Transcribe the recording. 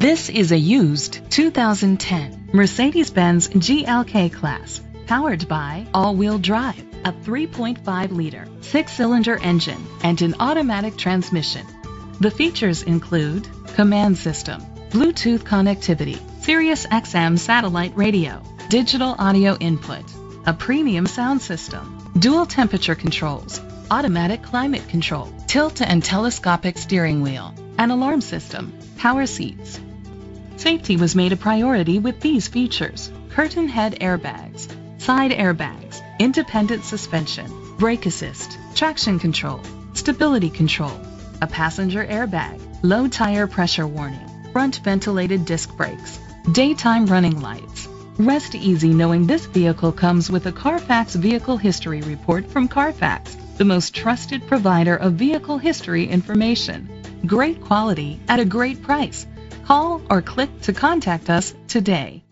This is a used 2010 Mercedes-Benz GLK Class, powered by all-wheel drive, a 3.5-liter, 6-cylinder engine, and an automatic transmission. The features include command system, Bluetooth connectivity, Sirius XM satellite radio, digital audio input, a premium sound system, dual temperature controls, automatic climate control, tilt and telescopic steering wheel, an alarm system, power seats. Safety was made a priority with these features: curtain head airbags, side airbags, independent suspension, brake assist, traction control, stability control, a passenger airbag, low tire pressure warning, front ventilated disc brakes, daytime running lights. Rest easy knowing this vehicle comes with a Carfax Vehicle History Report from Carfax, the most trusted provider of vehicle history information. Great quality at a great price. Call or click to contact us today.